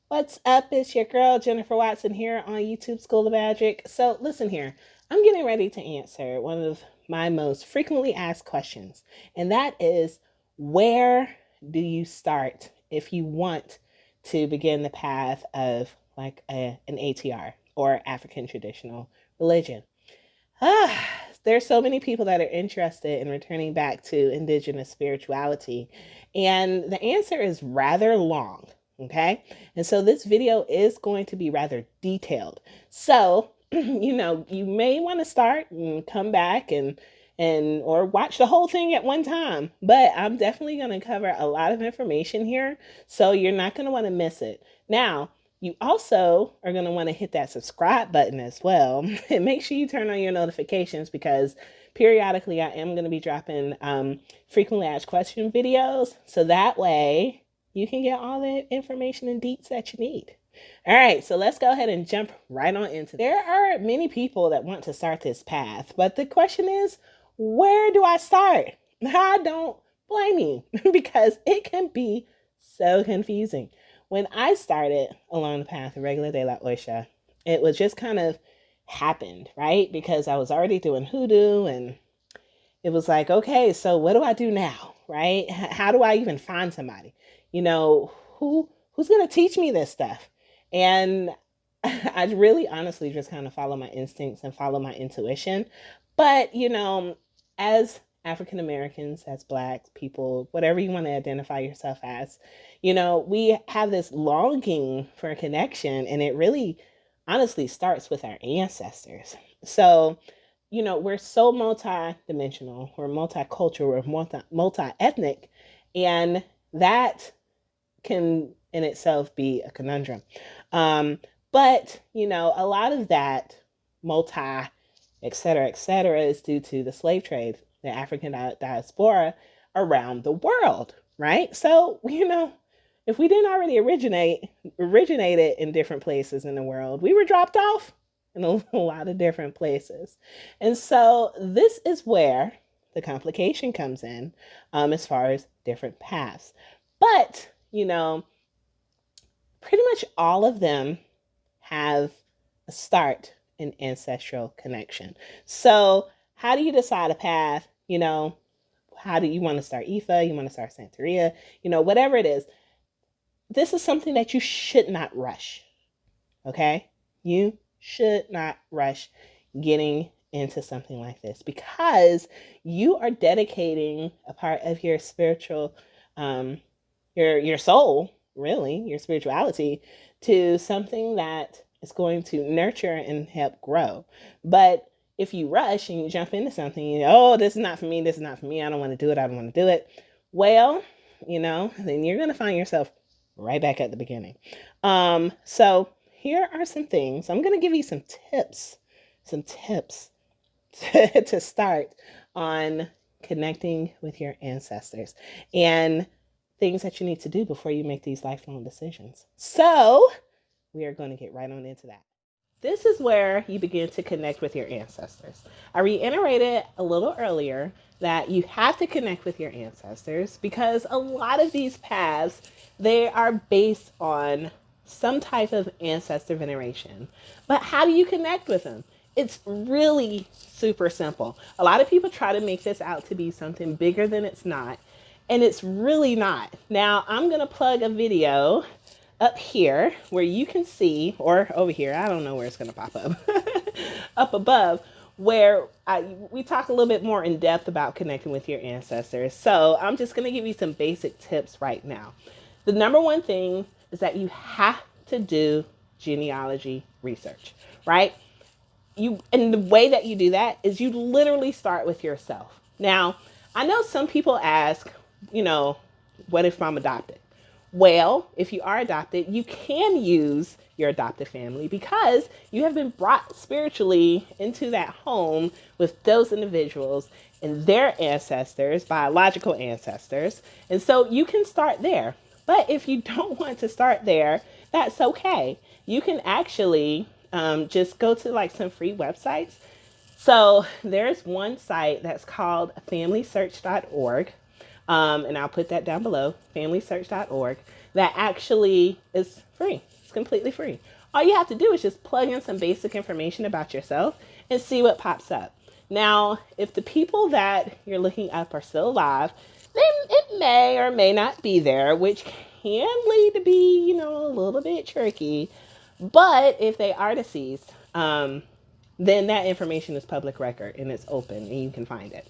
What's up? It's your girl, Jennifer Watson, here on YouTube School of Magic. So listen here, I'm getting ready to answer one of my most frequently asked questions, and that is, where do you start if you want to begin the path of like an ATR or African traditional religion? There's so many people that are interested in returning back to indigenous spirituality, and the answer is rather long. Okay, and so this video is going to be rather detailed. So, you may want to start and come back and or watch the whole thing at one time, but I'm definitely going to cover a lot of information here, so you're not going to want to miss it. Now, you also are going to want to hit that subscribe button as well, and make sure you turn on your notifications, because periodically I am going to be dropping frequently asked question videos, so that way you can get all the information and deets that you need. All right, so let's go ahead and jump right on into it. There are many people that want to start this path, but the question is, where do I start? I don't blame you because it can be so confusing. When I started along the path of regular daylight Oisha, it was just kind of happened, right? Because I was already doing hoodoo, and it was like, okay, so what do I do now, right? How do I even find somebody? Who's going to teach me this stuff? And I really honestly just kind of follow my instincts and follow my intuition. But, as African Americans, as Black people, whatever you want to identify yourself as, we have this longing for a connection, and it really honestly starts with our ancestors. So, we're so multi-dimensional, we're multicultural, we're multi-ethnic, and that can in itself be a conundrum. But, a lot of that et cetera, is due to the slave trade, the African diaspora around the world, right? So, if we didn't already originated in different places in the world, we were dropped off in a lot of different places. And so this is where the complication comes in, as far as different paths. But, pretty much all of them have a start in ancestral connection. So how do you decide a path? How do you want to start Ifa? You want to start Santeria? Whatever it is, this is something that you should not rush. Okay? You should not rush getting into something like this, because you are dedicating a part of your spiritual, your soul, really, your spirituality, to something that is going to nurture and help grow. But if you rush and you jump into something, oh, this is not for me, I don't want to do it, I don't want to do it. Well, then you're going to find yourself right back at the beginning. So here are some things. I'm going to give you some tips to start on connecting with your ancestors, and things that you need to do before you make these lifelong decisions. So we are going to get right on into that. This is where you begin to connect with your ancestors. I reiterated a little earlier that you have to connect with your ancestors because a lot of these paths, they are based on some type of ancestor veneration. But how do you connect with them? It's really super simple. A lot of people try to make this out to be something bigger than it's not, and it's really not. Now, I'm going to plug a video up here where you can see, or over here, I don't know where it's going to pop up, up above, where we talk a little bit more in depth about connecting with your ancestors. So I'm just going to give you some basic tips right now. The number one thing is that you have to do genealogy research, right? And the way that you do that is you literally start with yourself. Now, I know some people ask, what if I'm adopted? Well, if you are adopted, you can use your adopted family because you have been brought spiritually into that home with those individuals and their ancestors, biological ancestors. And so you can start there. But if you don't want to start there, that's okay. You can actually just go to like some free websites. So there's one site that's called familysearch.org. And I'll put that down below, familysearch.org, that actually is free. It's completely free. All you have to do is just plug in some basic information about yourself and see what pops up. Now, if the people that you're looking up are still alive, then it may or may not be there, which can lead to be, a little bit tricky. But if they are deceased, then that information is public record and it's open and you can find it.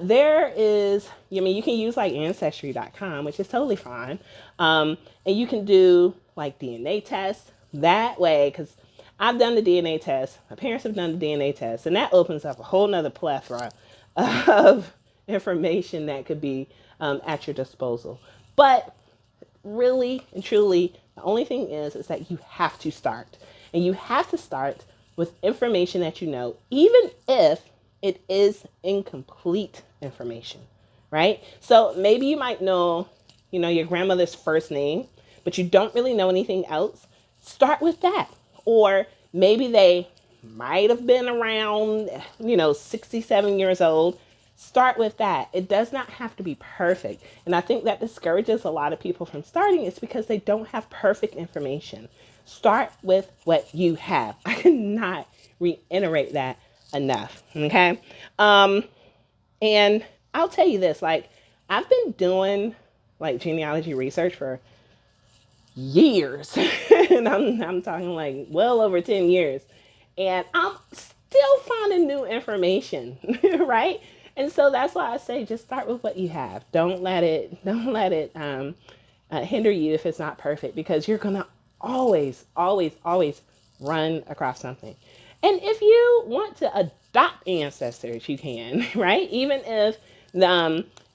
There is, you can use like ancestry.com, which is totally fine. And you can do like DNA tests that way, because I've done the DNA test. My parents have done the DNA test, and that opens up a whole nother plethora of information that could be at your disposal. But really and truly, the only thing is that you have to start. And you have to start with information that you know, even if it is incomplete information, right? So maybe you might know, your grandmother's first name, but you don't really know anything else. Start with that. Or maybe they might have been around, 67 years old. Start with that. It does not have to be perfect. And I think that discourages a lot of people from starting. It's because they don't have perfect information. Start with what you have. I cannot reiterate that enough. Okay. And I'll tell you this, I've been doing genealogy research for years. And I'm talking well over 10 years. And I'm still finding new information, right? And so that's why I say just start with what you have. Don't let it hinder you if it's not perfect, because you're gonna always run across something. And if you want to adopt ancestors, you can, right? Even if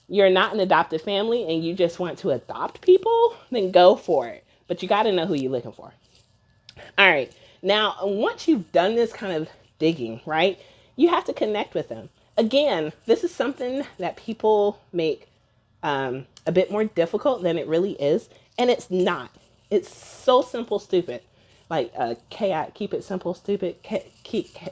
you're not an adopted family and you just want to adopt people, then go for it. But you got to know who you're looking for. All right. Now, once you've done this kind of digging, right, you have to connect with them. Again, this is something that people make a bit more difficult than it really is. And it's not. It's so simple, stupid. Keep it simple, stupid. KISS.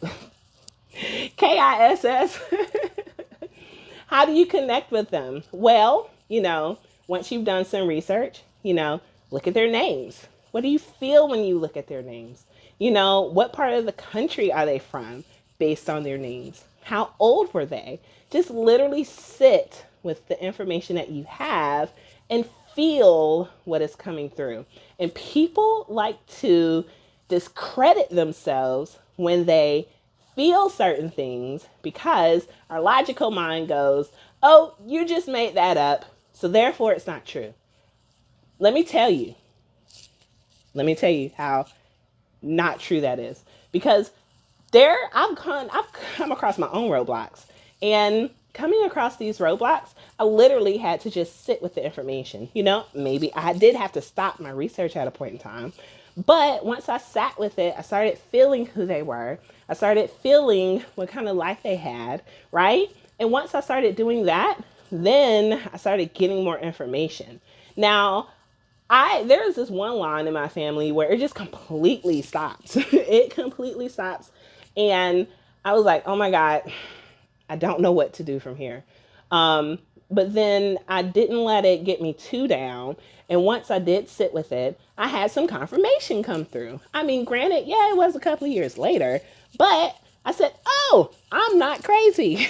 How do you connect with them? Well, once you've done some research, look at their names. What do you feel when you look at their names? What part of the country are they from based on their names? How old were they? Just literally sit with the information that you have and feel what is coming through. And people like to discredit themselves when they feel certain things, because our logical mind goes, oh, you just made that up, so therefore it's not true. Let me tell you how not true that is. Because I've come across my own roadblocks, and coming across these roadblocks, I literally had to just sit with the information. Maybe I did have to stop my research at a point in time, but once I sat with it, I started feeling who they were. I started feeling what kind of life they had, right? And once I started doing that, then I started getting more information. Now, there's this one line in my family where it just completely stops. It completely stops. And I was like, oh my God, I don't know what to do from here. But then I didn't let it get me too down. And once I did sit with it, I had some confirmation come through. I mean, granted, yeah, it was a couple of years later, but I said, oh, I'm not crazy.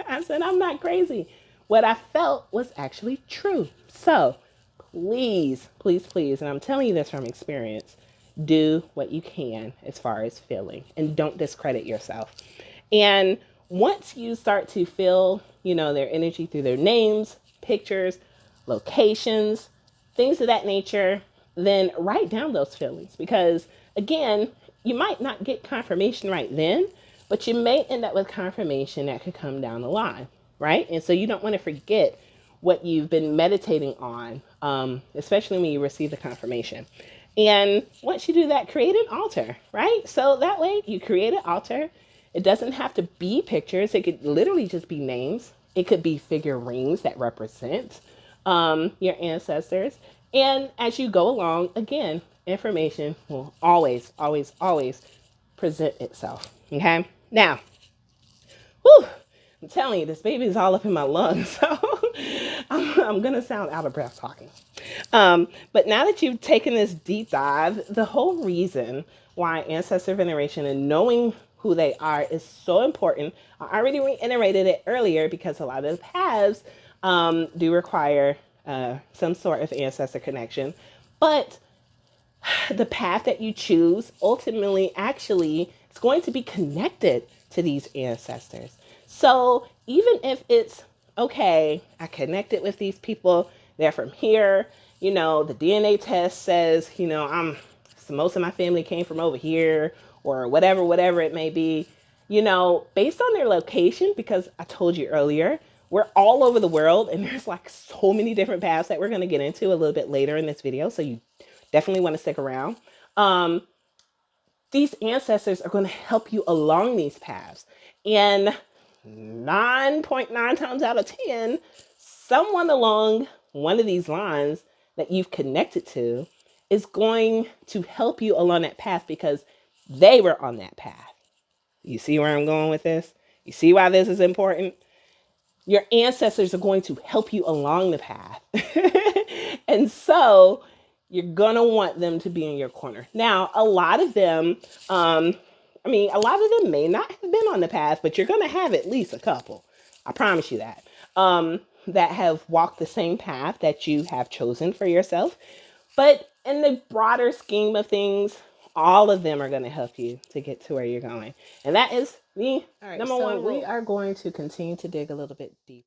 I said, I'm not crazy. What I felt was actually true. So please, please, please, and I'm telling you this from experience, do what you can as far as feeling, and don't discredit yourself. And once you start to feel, their energy through their names, pictures, locations, things of that nature, then write down those feelings. Because again, you might not get confirmation right then, but you may end up with confirmation that could come down the line, right? And so you don't want to forget what you've been meditating on, especially when you receive the confirmation. And once you do that, create an altar, right? So that way you create an altar. It doesn't have to be pictures. It could literally just be names. It could be figurines that represent your ancestors. And as you go along, again, information will always, always, always present itself. Okay? Now, I'm telling you, this baby is all up in my lungs. So I'm going to sound out of breath talking. But now that you've taken this deep dive, the whole reason why ancestor veneration and knowing who they are is so important. I already reiterated it earlier because a lot of paths do require some sort of ancestor connection. But the path that you choose ultimately actually is going to be connected to these ancestors. So even if it's okay, I connected with these people, they're from here, the DNA test says, so most of my family came from over here or whatever it may be, based on their location, because I told you earlier, we're all over the world and there's like so many different paths that we're going to get into a little bit later in this video. So you definitely want to stick around. These ancestors are going to help you along these paths. And 9.9 times out of 10, someone along one of these lines that you've connected to is going to help you along that path because they were on that path. You see where I'm going with this? You see why this is important? Your ancestors are going to help you along the path. And so you're going to want them to be in your corner. Now, a lot of them may not have been on the path, but you're going to have at least a couple. I promise you that. That have walked the same path that you have chosen for yourself. But in the broader scheme of things, all of them are going to help you to get to where you're going. And that is me. All right, number one, we are going to continue to dig a little bit deeper.